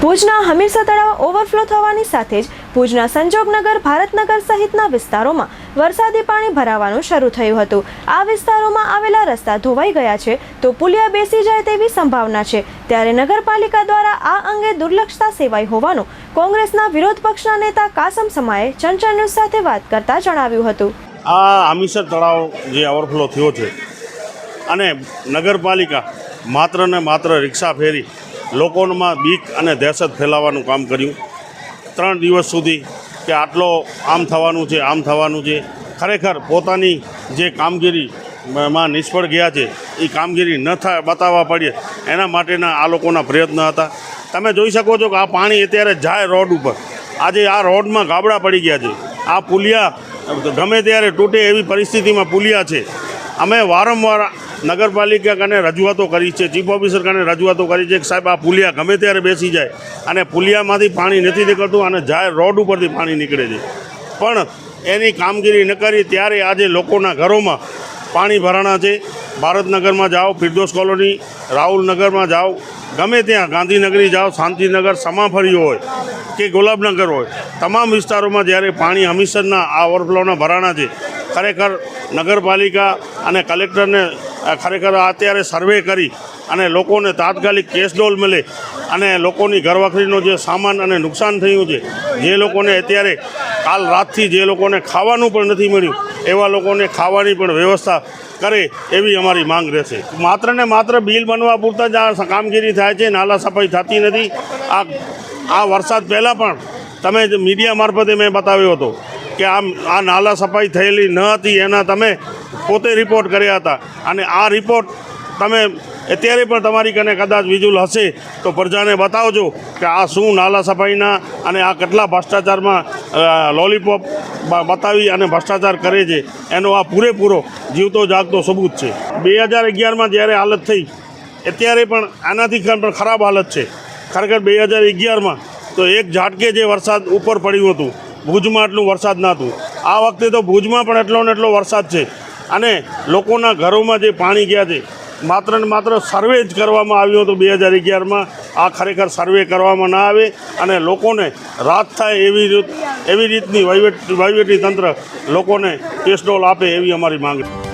ભુજના હમીરસર તળાવ ઓવરફ્લો થવાની સાથે જ ભુજના સંજોગનગર, ભારતનગર સહિતના વિસ્તારોમાં વરસાદી પાણી ભરાવાનું શરૂ થયું હતું। આ વિસ્તારોમાં આવેલા રસ્તા ધોવાઈ ગયા છે તો પુલિયા બેસી જાય તેવી સંભાવના છે। ત્યારે નગરપાલિકા દ્વારા આ અંગે દુર્લક્ષતા સેવાઈ હોવાનું કોંગ્રેસના વિરોધ પક્ષના નેતા કાસમ સમાએ ચંચળ ન્યૂઝ સાથે વાત કરતા જણાવ્યું હતું। આ હમીરસર તળાવ જે ઓવરફ્લો થયો છે અને નગરપાલિકા માત્ર ને માત્ર રિક્ષા ફેરી લોકોમાં બીક અને દહેશત ફેલાવવાનું કામ કર્યું। 3 દિવસ સુધી કે આટલો આમ થવાનું છે ખરેખર પોતાની જે કામગીરીમાં નિષ્ફળ ગયા છે એ કામગીરી ન થાય બતાવવા પડે એના માટેના આ લોકોના પ્રયત્ન હતા। તમે જોઈ શકો છો કે આ પાણી અત્યારે જાય રોડ ઉપર, આજે આ રોડમાં ગાબડા પડી ગયા છે। આ પુલિયા ગમે ત્યારે તૂટે એવી પરિસ્થિતિમાં પુલિયા છે। અમે વારંવાર નગરપાલિકા કને રજૂઆતો કરી છે, ચીફ ઓફિસર કને રજૂઆતો કરી છે કે સાહેબ આ પુલિયા ગમે ત્યારે બેસી જાય અને પુલિયામાંથી પાણી નથી નીકળતું અને જાય રોડ ઉપરથી પાણી નીકળે છે, પણ એની કામગીરી ન કરી ત્યારે આજે લોકોના ઘરોમાં પાણી ભરાણા છે। ભારતનગરમાં જાઓ, ફિરદોસ કોલોની, રાહુલનગરમાં જાઓ, ગમે ત્યાં ગાંધીનગરી જાઓ, શાંતિનગર, સમાફળીઓ હોય કે ગુલાબનગર હોય, તમામ વિસ્તારોમાં જ્યારે પાણી હમીરસરના આ ઓવરફ્લોના ભરાણા છે, ખરેખર નગરપાલિકા અને કલેક્ટરને ખરેખર અત્યારે સર્વે કરી અને લોકોને તાત્કાલિક કેશડોલ મળે અને લોકોની ઘરવખરીનો જે સામાન અને નુકસાન થયું છે, જે લોકોને અત્યારે કાલ રાતથી જે લોકોને ખાવાનું પણ નથી મળ્યું એવા લોકોને ખાવાની પણ વ્યવસ્થા કરે એવી અમારી માંગ રહેશે। માત્ર ને માત્ર બિલ બનવા પૂરતા જ આ કામગીરી થાય છે, નાલા સફાઈ થતી નથી। આ વરસાદ પહેલાં પણ તમે મીડિયા મારફતે મેં બતાવ્યો હતો કે આ નાલા સફાઈ થયેલી ન હતી, એના તમે પોતે રિપોર્ટ કર્યા હતા અને આ રિપોર્ટ તમે અત્યારે પણ તમારી કને કદાચ વિઝ્યુઅલ હશે તો પ્રજાને બતાવજો કે આ શું નાલા સફાઈના અને આ કેટલા ભ્રષ્ટાચારમાં લોલીપોપ બતાવી અને ભ્રષ્ટાચાર કરે છે એનો આ પૂરેપૂરો જીવતો જાગતો સબૂત છે। 2011માં જ્યારે હાલત થઈ અત્યારે પણ આનાથી પણ ખરાબ હાલત છે। ખરેખર 2011માં તો એક ઝાટકે જે વરસાદ ઉપર પડ્યું હતું, ભુજમાં એટલું વરસાદ નહોતું। આ વખતે તો ભુજમાં પણ એટલો ને એટલો વરસાદ છે અને લોકોના ઘરોમાં જે પાણી ગયા છે માત્ર ને માત્ર સર્વે જ કરવામાં આવ્યો હતો 2011માં। આ ખરેખર સર્વે કરવામાં ના આવે અને લોકોને રાહત થાય એવી રીતની વહીવટી તંત્ર લોકોને કેશડોલ આપે એવી અમારી માંગ છે।